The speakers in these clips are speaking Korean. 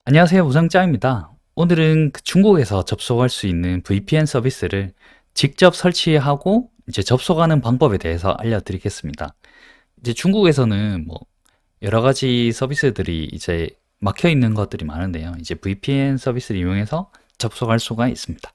안녕하세요. 우상짱입니다. 오늘은 중국에서 접속할 수 있는 VPN 서비스를 직접 설치하고 이제 접속하는 방법에 대해서 알려드리겠습니다. 이제 중국에서는 뭐 여러 가지 서비스들이 이제 막혀 있는 것들이 많은데요. 이제 VPN 서비스를 이용해서 접속할 수가 있습니다.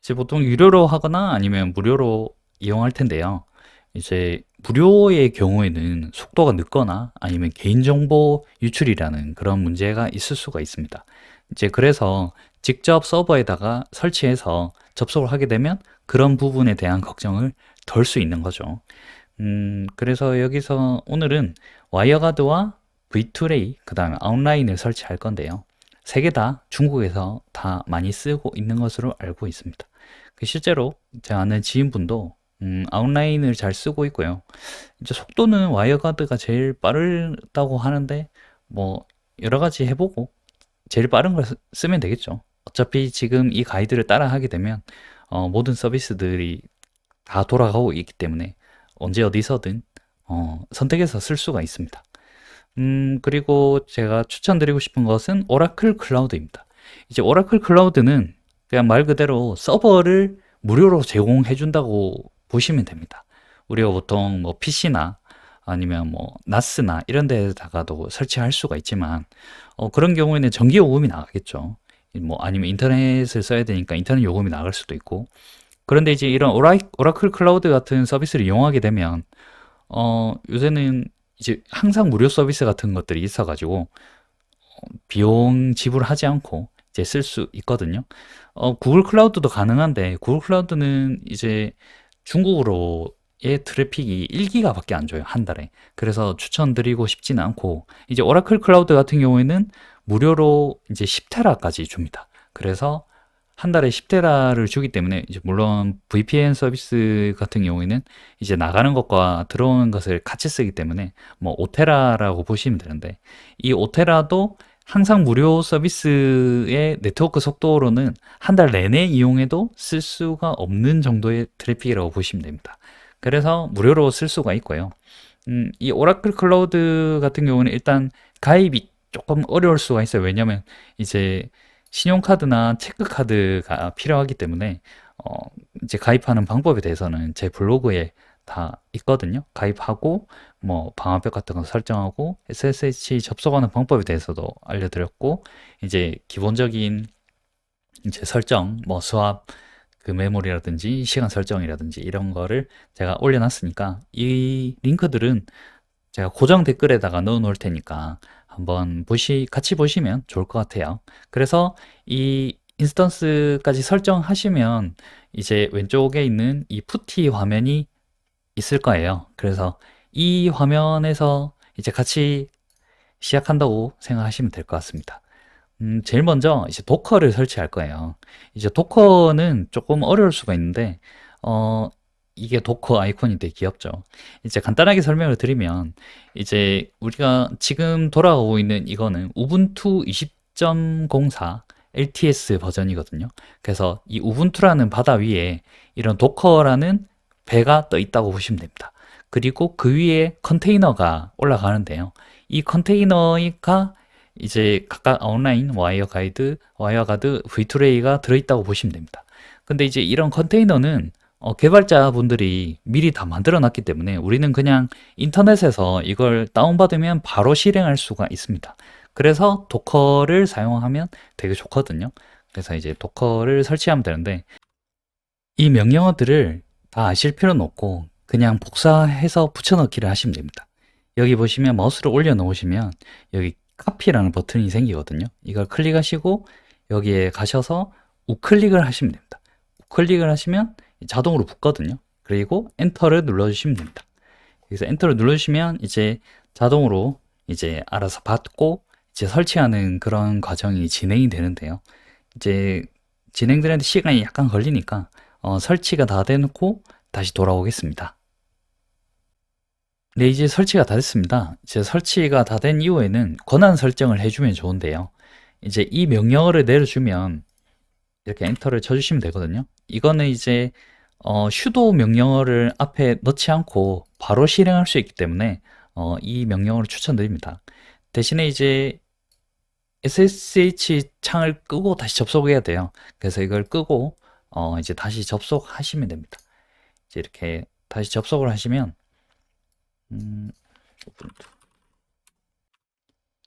이제 보통 유료로 하거나 아니면 무료로 이용할 텐데요. 이제 무료의 경우에는 속도가 늦거나 아니면 개인정보 유출이라는 그런 문제가 있을 수가 있습니다. 이제 그래서 직접 서버에다가 설치해서 접속을 하게 되면 그런 부분에 대한 걱정을 덜 수 있는 거죠. 그래서 여기서 오늘은 와이어가드와 V2ray, 그 다음에 아웃라인을 설치할 건데요. 세 개 다 중국에서 다 많이 쓰고 있는 것으로 알고 있습니다. 실제로 제 아는 지인분도 아웃라인을 잘 쓰고 있고요. 이제 속도는 와이어가드가 제일 빠르다고 하는데 뭐 여러 가지 해보고 제일 빠른 걸 쓰면 되겠죠. 어차피 지금 이 가이드를 따라 하게 되면 모든 서비스들이 다 돌아가고 있기 때문에 언제 어디서든 선택해서 쓸 수가 있습니다. 그리고 제가 추천드리고 싶은 것은 오라클 클라우드입니다. 이제 오라클 클라우드는 그냥 말 그대로 서버를 무료로 제공해 준다고 보시면 됩니다. 우리가 보통 뭐 PC나 아니면 뭐 나스나 이런 데다가도 설치할 수가 있지만 그런 경우에는 전기 요금이 나가겠죠. 뭐 아니면 인터넷을 써야 되니까 인터넷 요금이 나갈 수도 있고. 그런데 이제 이런 오라클 클라우드 같은 서비스를 이용하게 되면 요새는 이제 항상 무료 서비스 같은 것들이 있어가지고 비용 지불하지 않고 이제 쓸 수 있거든요. 구글 클라우드도 가능한데 구글 클라우드는 이제 중국으로의 트래픽이 1기가밖에 안 줘요, 한 달에. 그래서 추천드리고 싶지는 않고 이제 오라클 클라우드 같은 경우에는 무료로 이제 10테라까지 줍니다. 그래서 한 달에 10테라를 주기 때문에 이제 물론 VPN 서비스 같은 경우에는 이제 나가는 것과 들어오는 것을 같이 쓰기 때문에 뭐 5테라라고 보시면 되는데 이 5테라도 항상 무료 서비스의 네트워크 속도로는 한 달 내내 이용해도 쓸 수가 없는 정도의 트래픽이라고 보시면 됩니다. 그래서 무료로 쓸 수가 있고요. 이 오라클 클라우드 같은 경우는 일단 가입이 조금 어려울 수가 있어요. 왜냐면 이제 신용카드나 체크카드가 필요하기 때문에 어, 이제 가입하는 방법에 대해서는 제 블로그에 다 있거든요. 가입하고 뭐 방화벽 같은 거 설정하고 SSH 접속하는 방법에 대해서도 알려드렸고 이제 기본적인 이제 설정 뭐 수압 그 메모리라든지 시간 설정이라든지 이런 거를 제가 올려놨으니까 이 링크들은 제가 고정 댓글에다가 넣어 놓을 테니까 한번 같이 보시면 좋을 것 같아요. 그래서 이 인스턴스까지 설정하시면 이제 왼쪽에 있는 이 푸티 화면이 있을 거예요. 그래서 이 화면에서 이제 같이 시작한다고 생각하시면 될 것 같습니다. 제일 먼저 이제 도커를 설치할 거예요. 이제 도커는 조금 어려울 수가 있는데, 어, 이게 도커 아이콘이 되게 귀엽죠. 이제 간단하게 설명을 드리면, 이제 우리가 지금 돌아가고 있는 이거는 우분투 20.04 LTS 버전이거든요. 그래서 이 우분투라는 바다 위에 이런 도커라는 배가 떠 있다고 보시면 됩니다. 그리고 그 위에 컨테이너가 올라가는데요. 이 컨테이너가 이제 각각 온라인 와이어가드, V2Ray가 들어있다고 보시면 됩니다. 근데 이제 이런 컨테이너는 개발자분들이 미리 다 만들어 놨기 때문에 우리는 그냥 인터넷에서 이걸 다운받으면 바로 실행할 수가 있습니다. 그래서 도커를 사용하면 되게 좋거든요. 그래서 이제 도커를 설치하면 되는데 이 명령어들을 다 아실 필요는 없고 그냥 복사해서 붙여넣기를 하시면 됩니다. 여기 보시면 마우스를 올려 놓으시면 여기 카피라는 버튼이 생기거든요. 이걸 클릭하시고 여기에 가셔서 우클릭을 하시면 됩니다. 우클릭을 하시면 자동으로 붙거든요. 그리고 엔터를 눌러주시면 됩니다. 여기서 엔터를 눌러주시면 이제 자동으로 이제 알아서 받고 이제 설치하는 그런 과정이 진행이 되는데요. 이제 진행되는데 시간이 약간 걸리니까 설치가 다 돼놓고 다시 돌아오겠습니다. 네, 이제 설치가 다 됐습니다. 이제 설치가 다 된 이후에는 권한 설정을 해주면 좋은데요. 이제 이 명령어를 내려주면 이렇게 엔터를 쳐주시면 되거든요. 이거는 이제 sudo 명령어를 앞에 넣지 않고 바로 실행할 수 있기 때문에 이 명령어를 추천드립니다. 대신에 이제 SSH 창을 끄고 다시 접속해야 돼요. 그래서 이걸 끄고 이제 다시 접속하시면 됩니다. 이제 이렇게 다시 접속을 하시면 음,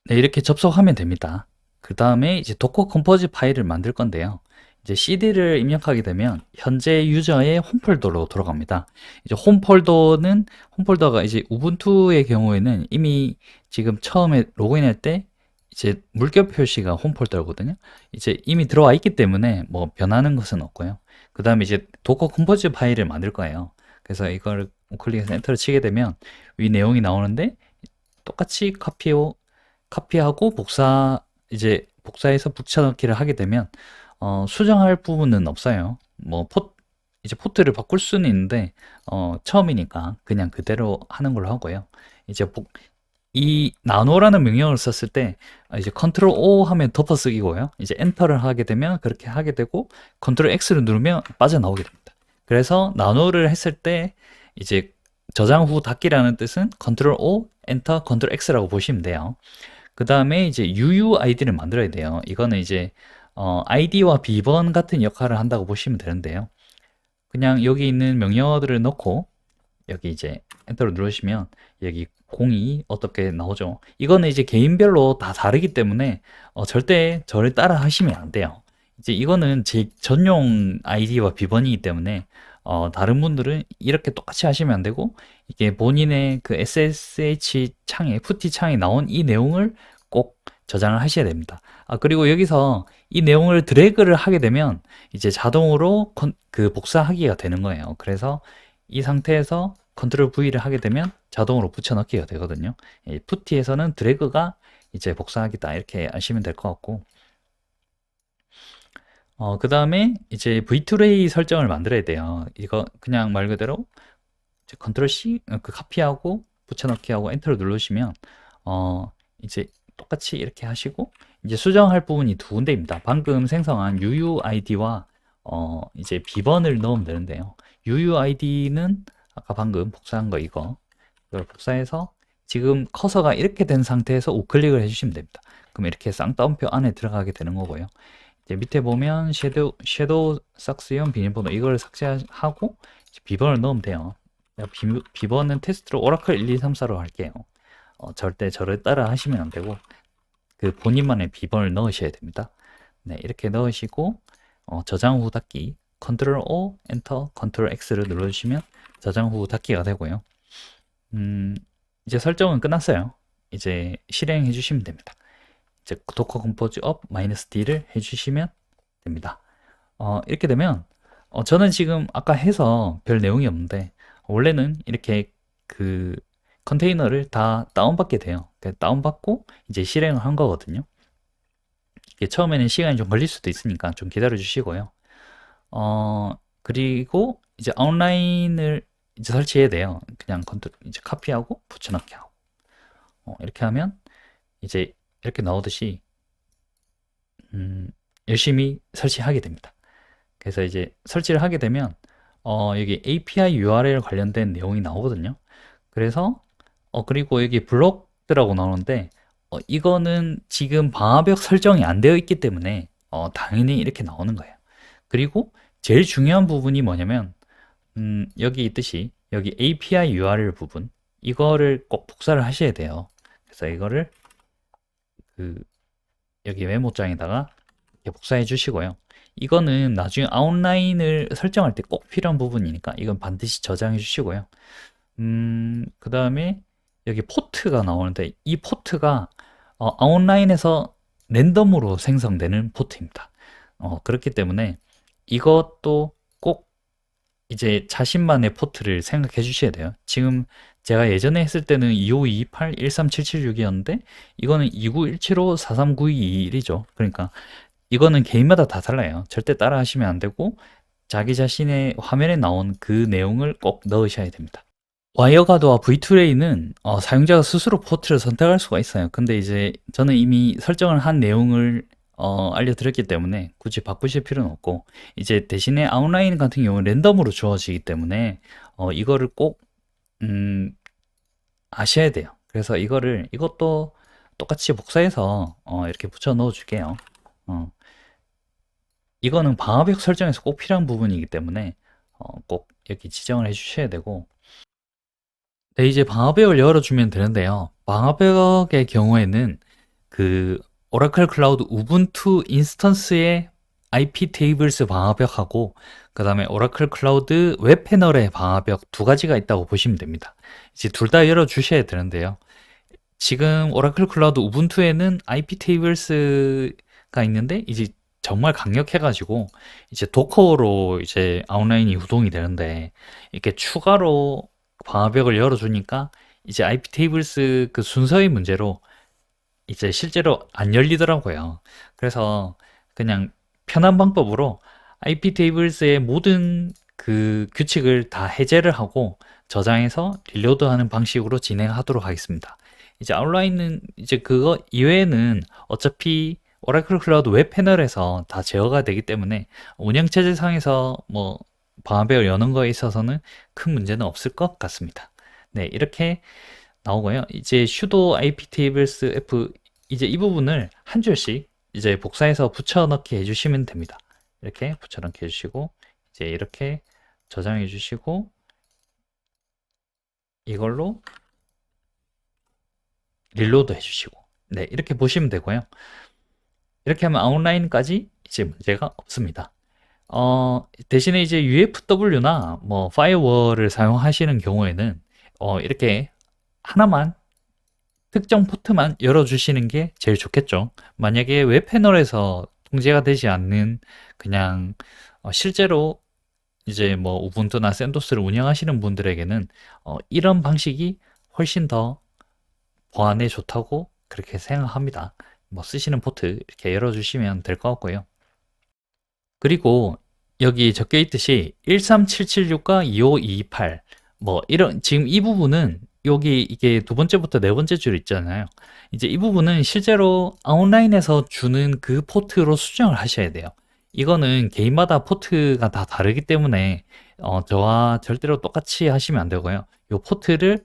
네, 이렇게 접속하면 됩니다. 그 다음에 이제 도커 컴포즈 파일을 만들 건데요. 이제 CD를 입력하게 되면 현재 유저의 홈폴더로 돌아갑니다. 이제 홈폴더가 이제 우분투의 경우에는 이미 지금 처음에 로그인할 때 이제 물결 표시가 홈폴더거든요. 이제 이미 들어와 있기 때문에 뭐 변하는 것은 없고요. 그 다음에 이제 도커 컴포즈 파일을 만들 거예요. 그래서 이걸 클릭해서 엔터를 치게 되면 위 내용이 나오는데 똑같이 카피하고 복사해서 붙여넣기를 하게 되면 수정할 부분은 없어요. 뭐 이제 포트를 바꿀 수는 있는데 처음이니까 그냥 그대로 하는 걸로 하고요. 이제 이 나노라는 명령을 썼을 때 이제 컨트롤 O 하면 덮어쓰기고요. 이제 엔터를 하게 되면 그렇게 하게 되고 컨트롤 X를 누르면 빠져나오게 됩니다. 그래서 나노를 했을 때 이제 저장 후 닫기라는 뜻은 컨트롤 O, 엔터, 컨트롤 X라고 보시면 돼요. 그 다음에 이제 UUID를 만들어야 돼요. 이거는 이제 ID와 비번 같은 역할을 한다고 보시면 되는데요. 그냥 여기 있는 명령어들을 넣고 여기 이제 엔터를 누르시면 여기 02 어떻게 나오죠. 이거는 이제 개인별로 다 다르기 때문에 절대 저를 따라 하시면 안 돼요. 이제 이거는 제 전용 아이디와 비번이기 때문에 다른 분들은 이렇게 똑같이 하시면 안 되고 이게 본인의 그 SSH 창에 FT 창에 나온 이 내용을 꼭 저장을 하셔야 됩니다. 그리고 여기서 이 내용을 드래그를 하게 되면 이제 자동으로 그 복사하기가 되는 거예요. 그래서 이 상태에서 컨트롤 V를 하게 되면 자동으로 붙여넣기가 되거든요. FT에서는 드래그가 이제 복사하기다 이렇게 아시면 될 것 같고 그 다음에 이제 V2ray 설정을 만들어야 돼요. 이거 그냥 말 그대로 컨트롤 C 그 카피하고 붙여넣기 하고 엔터를 누르시면 이제 똑같이 이렇게 하시고 이제 수정할 부분이 두 군데입니다. 방금 생성한 UUID와 이제 비번을 넣으면 되는데요. UUID는 아까 방금 복사한 거 이걸 복사해서 지금 커서가 이렇게 된 상태에서 우클릭을 해주시면 됩니다. 그럼 이렇게 쌍따옴표 안에 들어가게 되는 거고요. 이제 밑에 보면 섀도우 삭스형 비밀번호 이걸 삭제하고 비번을 넣으면 돼요. 비번은 테스트로 오라클 1234로 할게요. 절대 저를 따라 하시면 안 되고 그 본인만의 비번을 넣으셔야 됩니다. 네, 이렇게 넣으시고 저장 후 닫기 컨트롤 O, 엔터, 컨트롤 X를 눌러주시면 저장 후 닫기가 되고요. 이제 설정은 끝났어요. 이제 실행해 주시면 됩니다. 이제 도커 컴포즈 업 -d를 해주시면 됩니다. 이렇게 되면 저는 지금 아까 해서 별 내용이 없는데 원래는 이렇게 그 컨테이너를 다 다운받게 돼요. 그러니까 다운받고 이제 실행을 한 거거든요. 이게 처음에는 시간이 좀 걸릴 수도 있으니까 좀 기다려 주시고요. 그리고 이제 아웃라인을 이제 설치해야 돼요. 그냥 컨트롤 이제 카피하고 붙여넣기 하고 이렇게 하면 이제 이렇게 나오듯이 열심히 설치하게 됩니다. 그래서 이제 설치를 하게 되면 여기 API URL 관련된 내용이 나오거든요. 그래서 그리고 여기 블록들하고 나오는데 이거는 지금 방화벽 설정이 안 되어 있기 때문에 당연히 이렇게 나오는 거예요. 그리고 제일 중요한 부분이 뭐냐면 여기 있듯이 여기 API URL 부분 이거를 꼭 복사를 하셔야 돼요. 그래서 이거를 여기 메모장에다가 이렇게 복사해 주시고요. 이거는 나중에 아웃라인을 설정할 때 꼭 필요한 부분이니까 이건 반드시 저장해 주시고요. 그 다음에 여기 포트가 나오는데 이 포트가 아웃라인에서 랜덤으로 생성되는 포트입니다. 그렇기 때문에 이것도 꼭 이제 자신만의 포트를 생각해 주셔야 돼요. 지금 제가 예전에 했을 때는 2528-13776이었는데 이거는 2917543921이죠. 그러니까 이거는 개인마다 다 달라요. 절대 따라 하시면 안 되고 자기 자신의 화면에 나온 그 내용을 꼭 넣으셔야 됩니다. 와이어가드와 V2Ray는 사용자가 스스로 포트를 선택할 수가 있어요. 근데 이제 저는 이미 설정을 한 내용을 알려드렸기 때문에 굳이 바꾸실 필요는 없고 이제 대신에 아웃라인 같은 경우는 랜덤으로 주어지기 때문에 이거를 꼭 아셔야 돼요. 그래서 이것도 똑같이 복사해서 이렇게 붙여 넣어 줄게요. 이거는 방화벽 설정에서 꼭 필요한 부분이기 때문에 꼭 여기 지정을 해 주셔야 되고, 네, 이제 방화벽을 열어주면 되는데요. 방화벽의 경우에는 그 오라클 클라우드 우분투 인스턴스의 IP 테이블스 방화벽하고 그 다음에 오라클 클라우드 웹 패널의 방화벽 두 가지가 있다고 보시면 됩니다. 이제 둘 다 열어주셔야 되는데요. 지금 오라클 클라우드 우분투에는 IP 테이블스가 있는데 이제 정말 강력해가지고 이제 도커로 이제 아웃라인이 구동이 되는데 이렇게 추가로 방화벽을 열어주니까 이제 IP 테이블스 그 순서의 문제로 이제 실제로 안 열리더라고요. 그래서 그냥 편한 방법으로 IP 테이블스의 모든 그 규칙을 다 해제를 하고 저장해서 릴로드하는 방식으로 진행하도록 하겠습니다. 이제 아웃라인은 이제 그거 이외에는 어차피 오라클 클라우드 웹 패널에서 다 제어가 되기 때문에 운영체제상에서 뭐 방화벽을 여는 거에 있어서는 큰 문제는 없을 것 같습니다. 네, 이렇게 나오고요. 이제 sudo ip tables f 이제 이 부분을 한 줄씩 이제 복사해서 붙여넣기 해주시면 됩니다. 이렇게 붙여넣기 해주시고 이제 이렇게 저장해 주시고 이걸로 릴로드 해주시고 네 이렇게 보시면 되고요. 이렇게 하면 아웃라인까지 이제 문제가 없습니다. 대신에 이제 UFW나 뭐 파이어월을 사용하시는 경우에는 이렇게 하나만 특정 포트만 열어주시는 게 제일 좋겠죠. 만약에 웹 패널에서 통제가 되지 않는 그냥 실제로 이제 뭐 우분투나 샌도스를 운영하시는 분들에게는 이런 방식이 훨씬 더 보안에 좋다고 그렇게 생각합니다. 뭐 쓰시는 포트 이렇게 열어주시면 될 것 같고요. 그리고 여기 적혀 있듯이 13776과 2528 뭐 이런 지금 이 부분은 여기 이게 두 번째부터 네 번째 줄 있잖아요. 이제 이 부분은 실제로 아웃라인에서 주는 그 포트로 수정을 하셔야 돼요. 이거는 개인마다 포트가 다 다르기 때문에 저와 절대로 똑같이 하시면 안 되고요. 이 포트를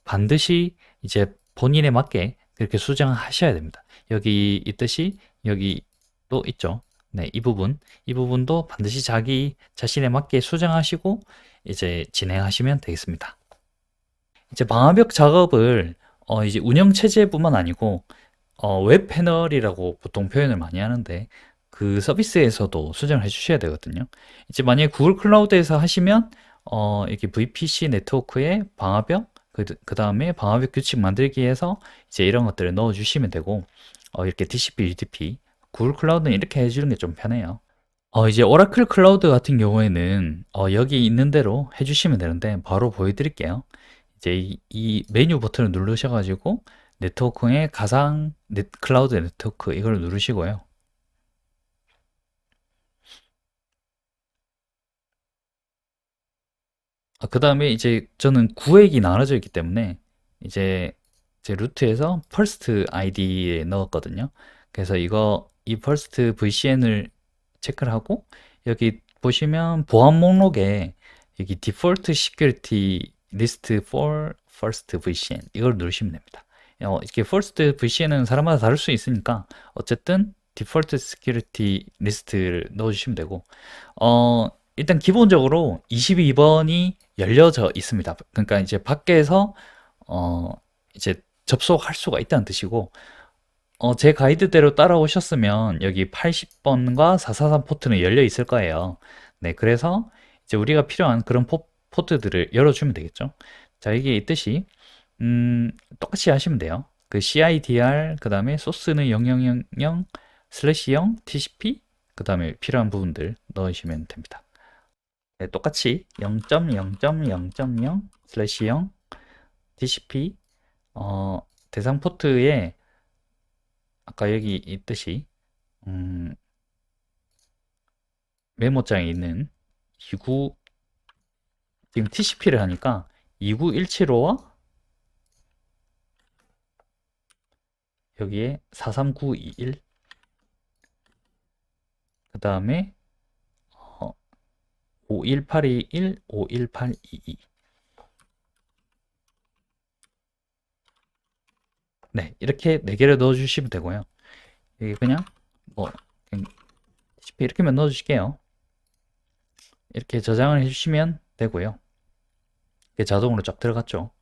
반드시 이제 본인에 맞게 그렇게 수정하셔야 됩니다. 여기 있듯이 여기 또 있죠. 네, 이 부분도 반드시 자기 자신에 맞게 수정하시고 이제 진행하시면 되겠습니다. 이제 방화벽 작업을 이제 운영 체제뿐만 아니고 웹 패널이라고 보통 표현을 많이 하는데 그 서비스에서도 수정을 해 주셔야 되거든요. 이제 만약에 구글 클라우드에서 하시면 이렇게 VPC 네트워크에 방화벽 그 다음에 방화벽 규칙 만들기에서 이제 이런 것들을 넣어 주시면 되고 이렇게 DCP, UDP 구글 클라우드는 이렇게 해주는 게 좀 편해요. 이제 오라클 클라우드 같은 경우에는 여기 있는 대로 해주시면 되는데 바로 보여드릴게요. 이제 이 메뉴 버튼을 누르셔가지고 네트워크의 가상 클라우드 네트워크 이걸 누르시고요. 그 다음에 이제 저는 구획이 나눠져 있기 때문에 이제 제 루트에서 퍼스트 아이디에 넣었거든요. 그래서 이 퍼스트 VCN을 체크를 하고 여기 보시면 보안 목록에 여기 디폴트 시큐리티 리스트 for first VCN 이걸 누르시면 됩니다. 이렇게 first VCN은 사람마다 다를 수 있으니까 어쨌든 디폴트 시큐리티 리스트를 넣어주시면 되고 일단 기본적으로 22번이 열려져 있습니다. 그러니까 이제 밖에서 어, 이제 접속할 수가 있다는 뜻이고 제 가이드대로 따라오셨으면 여기 80번과 443 포트는 열려 있을 거예요. 네, 그래서 이제 우리가 필요한 그런 포트들을 열어주면 되겠죠. 자, 이게 있듯이 똑같이 하시면 돼요. 그 CIDR 그 다음에 소스는 0000 슬래시 0 TCP 그 다음에 필요한 부분들 넣으시면 됩니다. 네, 똑같이 0.0.0.0 슬래시 0 TCP 대상 포트에 아까 여기 있듯이 음, 메모장에 있는 29 지금 TCP를 하니까 29175와 여기에 43921 그 다음에 51821 51822 네, 이렇게 4개를 넣어주시면 되고요. 여기 그냥 뭐 그냥 CP 이렇게만 넣어주실게요. 이렇게 저장을 해주시면 되고요. 이게 자동으로 쫙 들어갔죠.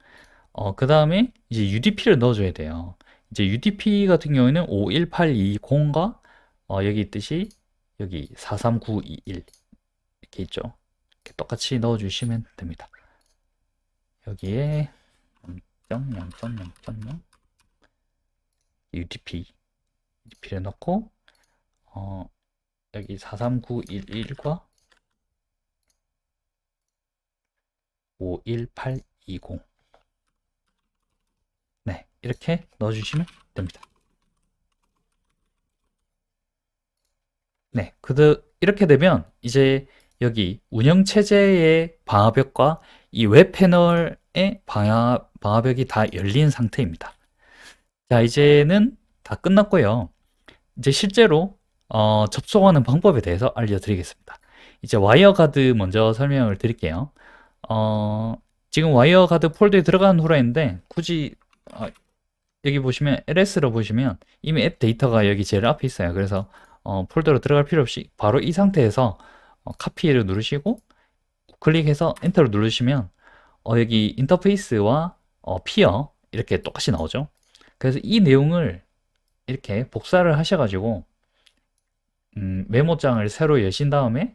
그 다음에 이제 UDP를 넣어줘야 돼요. 이제 UDP 같은 경우에는 51820과 여기 있듯이 여기 43921 이렇게 있죠. 이렇게 똑같이 넣어주시면 됩니다. 여기에 0.0.0.0 UDP를 넣고 여기 43911과 51820 네, 이렇게 넣어주시면 됩니다. 네, 이렇게 되면 이제 여기 운영체제의 방화벽과 이 웹 패널의 방화벽이 다 열린 상태입니다. 자, 이제는 다 끝났고요. 이제 실제로 접속하는 방법에 대해서 알려드리겠습니다. 이제 와이어가드 먼저 설명을 드릴게요. 지금 와이어가드 폴더에 들어간 후라이인데 굳이 여기 보시면 LS로 보시면 이미 앱 데이터가 여기 제일 앞에 있어요. 그래서 폴더로 들어갈 필요 없이 바로 이 상태에서 카피를 누르시고 클릭해서 엔터를 누르시면 여기 인터페이스와 피어 이렇게 똑같이 나오죠. 그래서 이 내용을 이렇게 복사를 하셔가지고 메모장을 새로 여신 다음에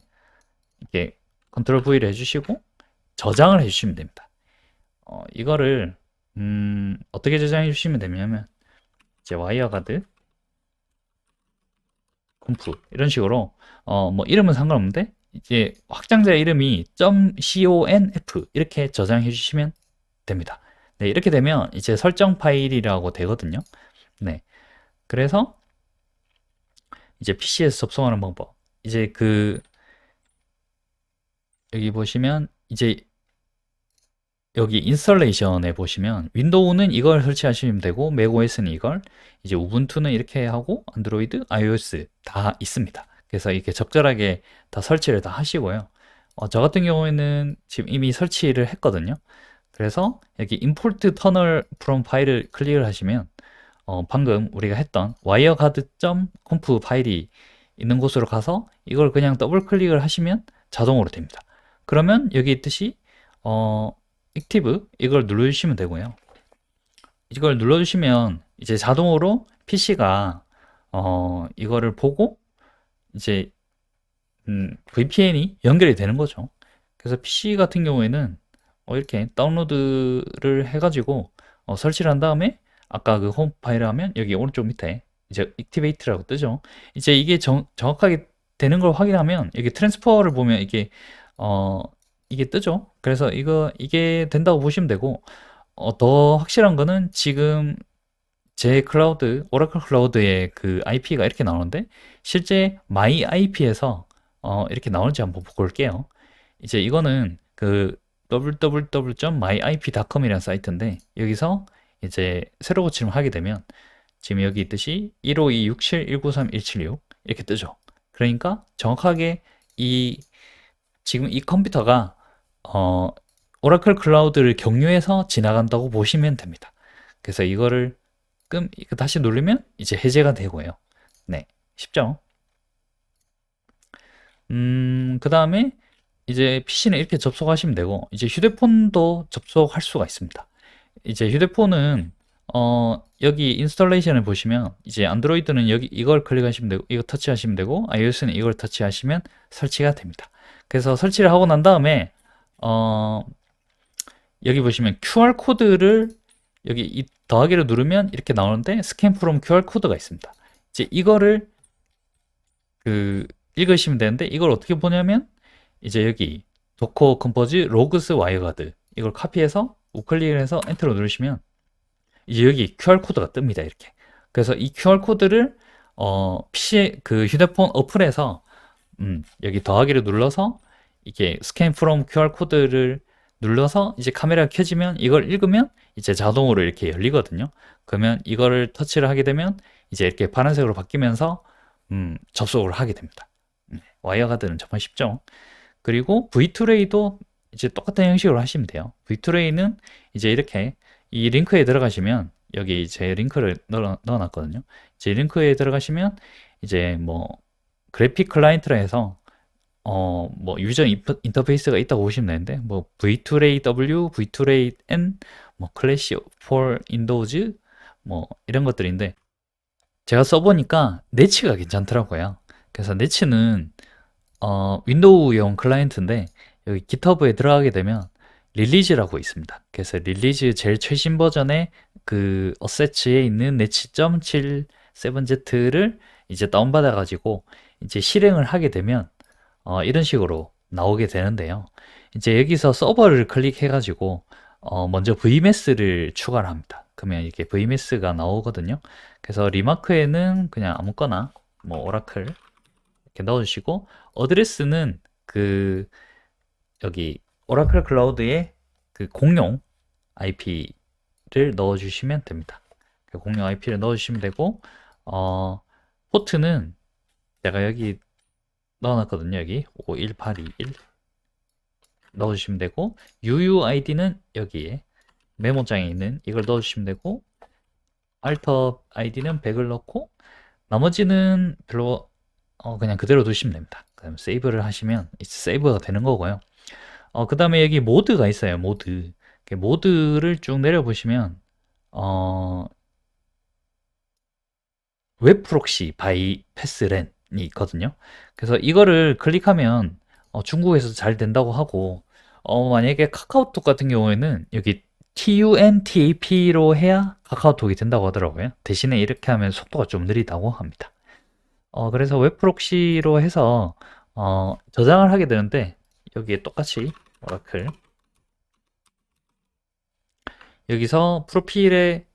이렇게 컨트롤 V를 해주시고 저장을 해주시면 됩니다. 이거를 어떻게 저장해 주시면 되냐면 이제 와이어가드 conf 이런 식으로 뭐 이름은 상관없는데 이제 확장자 이름이 .conf 이렇게 저장해 주시면 됩니다. 네, 이렇게 되면 이제 설정 파일이라고 되거든요. 네, 그래서 이제 PC에서 접속하는 방법 이제 여기 보시면 이제 여기 인스톨레이션에 보시면 윈도우는 이걸 설치하시면 되고 맥OS는 이걸 이제 우분투는 이렇게 하고 안드로이드, iOS 다 있습니다. 그래서 이렇게 적절하게 다 설치를 다 하시고요. 저 같은 경우에는 지금 이미 설치를 했거든요. 그래서 여기 import tunnel from 파일을 클릭을 하시면 방금 우리가 했던 wireguard.conf 파일이 있는 곳으로 가서 이걸 그냥 더블 클릭을 하시면 자동으로 됩니다. 그러면 여기 있듯이 액티브 이걸 눌러주시면 되고요. 이걸 눌러주시면 이제 자동으로 PC가 이거를 보고 이제 VPN이 연결이 되는 거죠. 그래서 PC 같은 경우에는 이렇게 다운로드를 해가지고 설치를 한 다음에 아까 그 홈 파일 하면 여기 오른쪽 밑에 이제 액티베이트라고 뜨죠. 이제 이게 정확하게 되는 걸 확인하면 여기 트랜스퍼를 보면 이게 뜨죠. 그래서 이게 된다고 보시면 되고 더 확실한 거는 지금 제 클라우드, 오라클 클라우드의 그 IP가 이렇게 나오는데 실제 마이 IP에서 이렇게 나오는지 한번 볼게요. 이제 이거는 그 www.myip.com이라는 사이트인데 여기서 이제 새로 고침을 하게 되면 지금 여기 있듯이 1526719316 이렇게 뜨죠. 그러니까 정확하게 지금 이 컴퓨터가 오라클 클라우드를 경유해서 지나간다고 보시면 됩니다. 그래서 이거를 다시 누르면 이제 해제가 되고요. 네, 쉽죠? 그 다음에 이제 PC는 이렇게 접속하시면 되고 이제 휴대폰도 접속할 수가 있습니다. 이제 휴대폰은 여기 인스톨레이션을 보시면 이제 안드로이드는 여기 이걸 클릭하시면 되고 이거 터치하시면 되고 iOS는 이걸 터치하시면 설치가 됩니다. 그래서 설치를 하고 난 다음에 여기 보시면 QR 코드를 여기 이 더하기를 누르면 이렇게 나오는데 스캔 프롬 QR 코드가 있습니다. 이제 이거를 읽으시면 되는데 이걸 어떻게 보냐면 이제 여기 도커 컴포즈 로그스 와이어가드 이걸 카피해서 우클릭을 해서 엔터를 누르시면 이제 여기 QR 코드가 뜹니다. 이렇게. 그래서 이 QR 코드를 PC 그 휴대폰 어플에서 여기 더하기를 눌러서 이게 스캔 프롬 QR 코드를 눌러서 이제 카메라가 켜지면 이걸 읽으면 이제 자동으로 이렇게 열리거든요. 그러면 이거를 터치를 하게 되면 이제 이렇게 파란색으로 바뀌면서 접속을 하게 됩니다. 와이어가드는 정말 쉽죠. 그리고 V2Ray도 이제 똑같은 형식으로 하시면 돼요. V2Ray는 이제 이렇게 이 링크에 들어가시면 여기 제 링크를 넣어놨거든요. 제 링크에 들어가시면 이제 뭐 그래픽 클라이언트라 해서 뭐 유저 인터페이스가 있다고 보시면 되는데 뭐 V2Ray W, V2Ray N, 뭐 클래시 for 윈도우즈 뭐 이런 것들인데 제가 써보니까 네치가 괜찮더라고요. 그래서 네치는 윈도우용 클라이언트인데 여기 GitHub에 들어가게 되면 릴리즈라고 있습니다. 그래서 릴리즈 제일 최신 버전의 그 어세츠에 있는 네치.7.7Z를 이제 다운받아 가지고 이제 실행을 하게 되면 이런 식으로 나오게 되는데요. 이제 여기서 서버를 클릭해 가지고 먼저 VMS를 추가를 합니다. 그러면 이렇게 VMS가 나오거든요. 그래서 리마크에는 그냥 아무거나 뭐 오라클 이렇게 넣어주시고 어드레스는 그 여기 오라클 클라우드에 그 공용 IP를 넣어주시면 됩니다. 그 공용 IP를 넣어주시면 되고 포트는 제가 여기 넣어놨거든요. 여기 51821 넣어주시면 되고 UUID는 여기에 메모장에 있는 이걸 넣어주시면 되고 알터 아이디는 100을 넣고 나머지는 별로 그냥 그대로 두시면 됩니다. 그다음 세이브를 하시면 세이브가 되는 거고요. 그 다음에 여기 모드가 있어요. 모드. 모드를 쭉 내려보시면 웹 프록시 바이 패스랜이 있거든요. 그래서 이거를 클릭하면 중국에서 잘 된다고 하고 만약에 카카오톡 같은 경우에는 여기 TUNTAP로 해야 카카오톡이 된다고 하더라고요. 대신에 이렇게 하면 속도가 좀 느리다고 합니다. 그래서 웹 프록시로 해서 저장을 하게 되는데 여기에 똑같이 오라클 여기서 프로필에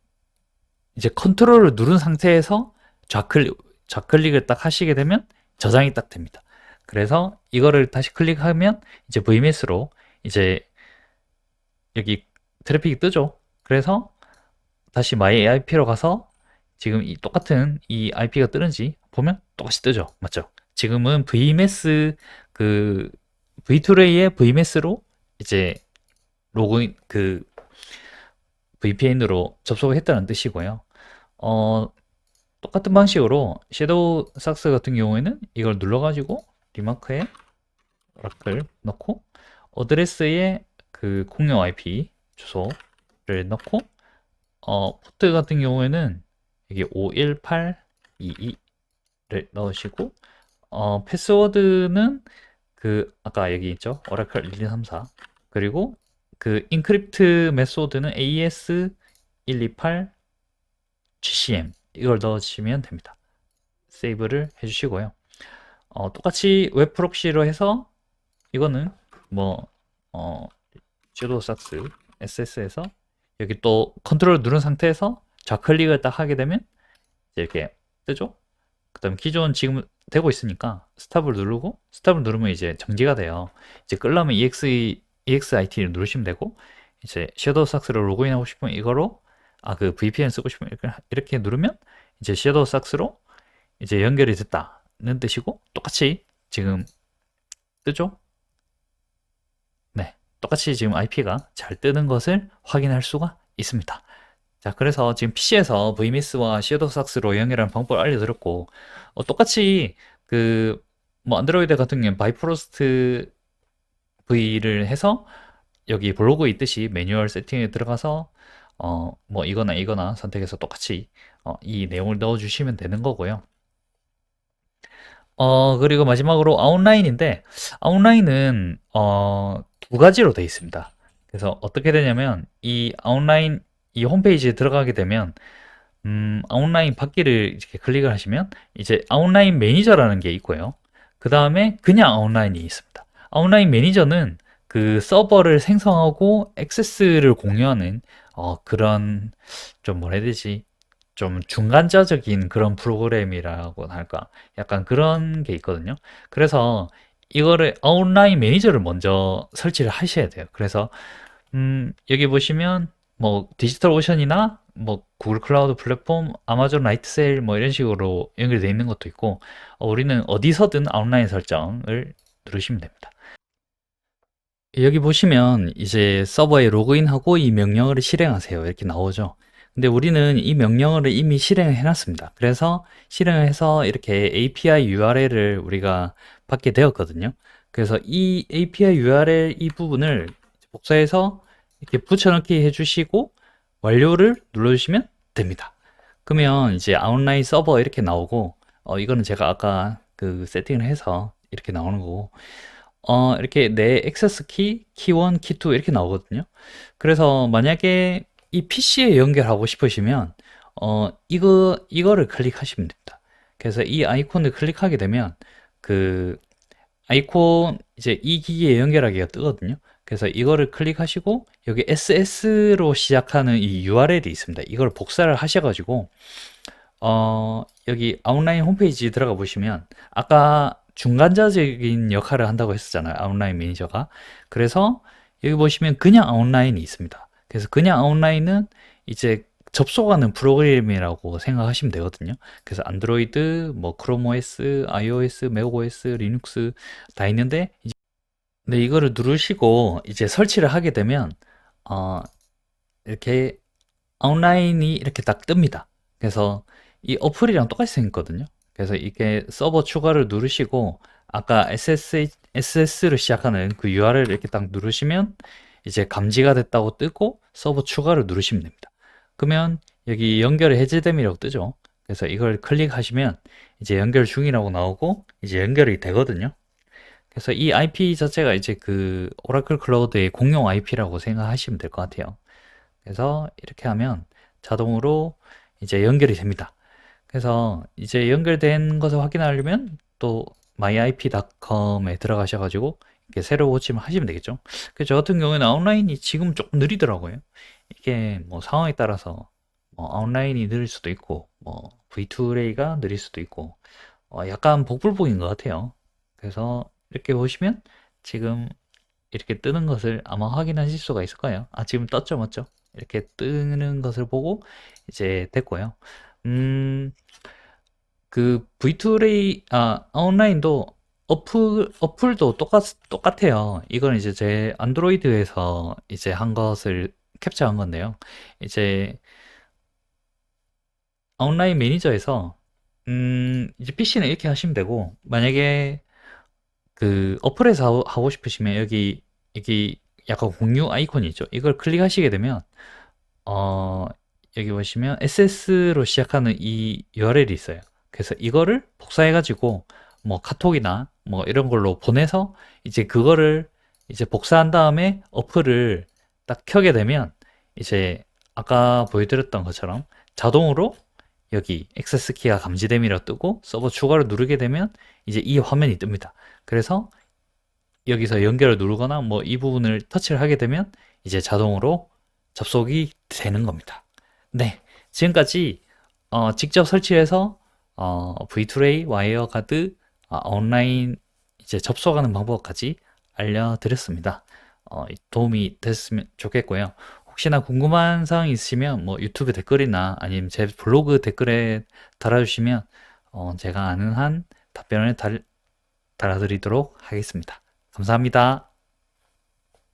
이제 컨트롤을 누른 상태에서 좌클릭을 딱 하시게 되면 저장이 딱 됩니다. 그래서 이거를 다시 클릭하면 이제 VMS로 이제 여기 트래픽이 뜨죠. 그래서 다시 my AIP로 가서 지금 이 똑같은 이 IP가 뜨는지 보면 똑같이 뜨죠. 맞죠? 지금은 VMS 그 V2Ray의 VMS로 이제 로그인 그 VPN으로 접속을 했다는 뜻이고요. 똑같은 방식으로 섀도우 삭스 같은 경우에는 이걸 눌러가지고 리마크에 오라클 넣고 어드레스에 그 공용 IP 주소를 넣고 포트 같은 경우에는 여기 51822를 넣으시고 패스워드는 그 아까 여기 있죠 오라클 1234 그리고 그 인크립트 메소드는 AS128 GCM 이걸 넣으시면 됩니다. 세이브를 해주시고요. 똑같이 웹 프록시로 해서 이거는 뭐 sudo sax ss에서 여기 또 컨트롤 누른 상태에서 좌클릭을 딱 하게 되면 이렇게 뜨죠. 그 다음에 기존 지금 되고 있으니까 스탑을 누르고 스탑을 누르면 이제 정지가 돼요. 이제 끌려면 EXIT를 누르시면 되고 이제 섀도우 삭스로 로그인하고 싶으면 이거로 그 VPN 쓰고 싶으면 이렇게 누르면 이제 섀도우 삭스로 이제 연결이 됐다는 뜻이고 똑같이 지금 뜨죠? 네, 똑같이 지금 IP가 잘 뜨는 것을 확인할 수가 있습니다. 자, 그래서 지금 PC에서 VMS와 섀도우 삭스로 연결하는 방법을 알려드렸고 똑같이 그 뭐 안드로이드 같은 경우는 바이프로스트 V를 해서 여기 블로그 있듯이 매뉴얼 세팅에 들어가서 뭐 이거나 이거나 선택해서 똑같이 이 내용을 넣어 주시면 되는 거고요. 그리고 마지막으로 아웃라인인데 아웃라인은 두 가지로 되어 있습니다. 그래서 어떻게 되냐면 이 아웃라인 이 홈페이지에 들어가게 되면 아웃라인 받기를 이렇게 클릭을 하시면 이제 아웃라인 매니저라는 게 있고요. 그 다음에 그냥 아웃라인이 있습니다. 아웃라인 매니저는 그 서버를 생성하고 액세스를 공유하는 그런 좀 뭐라 해야 되지? 좀 중간자적인 그런 프로그램이라고 할까? 약간 그런 게 있거든요. 그래서 이거를 아웃라인 매니저를 먼저 설치를 하셔야 돼요. 그래서 여기 보시면 뭐 디지털 오션이나 뭐 구글 클라우드 플랫폼, 아마존 라이트세일 뭐 이런 식으로 연결되어 있는 것도 있고 우리는 어디서든 아웃라인 설정을 누르시면 됩니다. 여기 보시면 이제 서버에 로그인하고 이 명령어를 실행하세요 이렇게 나오죠. 근데 우리는 이 명령어를 이미 실행을 해놨습니다. 그래서 실행을 해서 이렇게 API URL을 우리가 받게 되었거든요. 그래서 이 API URL 이 부분을 복사해서 이렇게 붙여넣기 해주시고 완료를 눌러주시면 됩니다. 그러면 이제 아웃라인 서버 이렇게 나오고, 이거는 제가 아까 그 세팅을 해서 이렇게 나오는 거고, 이렇게 내 액세스 키, 키1, 키2 이렇게 나오거든요. 그래서 만약에 이 PC에 연결하고 싶으시면 이거를 클릭하시면 됩니다. 그래서 이 아이콘을 클릭하게 되면 그 아이콘 이제 이 기기에 연결하기가 뜨거든요. 그래서 이거를 클릭하시고 여기 SS로 시작하는 이 URL이 있습니다. 이걸 복사를 하셔가지고 여기 아웃라인 홈페이지 들어가 보시면 아까 중간자적인 역할을 한다고 했었잖아요. 아웃라인 매니저가. 그래서 여기 보시면 그냥 아웃라인이 있습니다. 그래서 그냥 아웃라인은 이제 접속하는 프로그램이라고 생각하시면 되거든요. 그래서 안드로이드, 뭐 크롬 OS, iOS, 맥OS, 리눅스 다 있는데 근데 이거를 누르시고 이제 설치를 하게 되면 어, 이렇게 아웃라인이 이렇게 딱 뜹니다. 그래서 이 어플이랑 똑같이 생겼거든요. 그래서 이게 서버 추가를 누르시고 아까 SS로 시작하는 그 URL을 이렇게 딱 누르시면 이제 감지가 됐다고 뜨고 서버 추가를 누르시면 됩니다. 그러면 여기 연결이 해제됨이라고 뜨죠. 그래서 이걸 클릭하시면 이제 연결 중이라고 나오고 이제 연결이 되거든요. 그래서 이 IP 자체가 이제 그 오라클 클라우드의 공용 IP라고 생각하시면 될 것 같아요. 그래서 이렇게 하면 자동으로 이제 연결이 됩니다. 그래서 이제 연결된 것을 확인하려면 또 myip.com에 들어가셔가지고 이렇게 새로 고침을 하시면 되겠죠. 그래서 저 같은 경우에는 아웃라인이 지금 조금 느리더라고요. 이게 뭐 상황에 따라서 뭐 아웃라인이 느릴 수도 있고 뭐 V2레이가 느릴 수도 있고 약간 복불복인 것 같아요. 그래서 이렇게 보시면 지금 이렇게 뜨는 것을 아마 확인하실 수가 있을 거예요. 아, 지금 떴죠, 맞죠? 이렇게 뜨는 것을 보고 이제 됐고요. 그 V2레이, 온라인도 어플도 똑같아요. 이건 이제 제 안드로이드에서 이제 한 것을 캡처한 건데요. 이제 온라인 매니저에서, 이제 PC는 이렇게 하시면 되고, 만약에 그 어플에서 하고 싶으시면 여기 약간 공유 아이콘이 있죠. 이걸 클릭하시게 되면 어 여기 보시면 SS로 시작하는 이 URL이 있어요. 그래서 이거를 복사해 가지고 뭐 카톡이나 뭐 이런 걸로 보내서 이제 그거를 이제 복사한 다음에 어플을 딱 켜게 되면 이제 아까 보여드렸던 것처럼 자동으로 여기 액세스 키가 감지됨이라 뜨고 서버 추가를 누르게 되면 이제 이 화면이 뜹니다. 그래서 여기서 연결을 누르거나 뭐 이 부분을 터치를 하게 되면 이제 자동으로 접속이 되는 겁니다. 네, 지금까지 직접 설치해서 V2ray 와이어가드 온라인 이제 접속하는 방법까지 알려드렸습니다. 도움이 됐으면 좋겠고요. 혹시나 궁금한 사항이 있으시면 뭐 유튜브 댓글이나 아니면 제 블로그 댓글에 달아주시면 제가 아는 한 답변을 달아드리도록 하겠습니다. 감사합니다.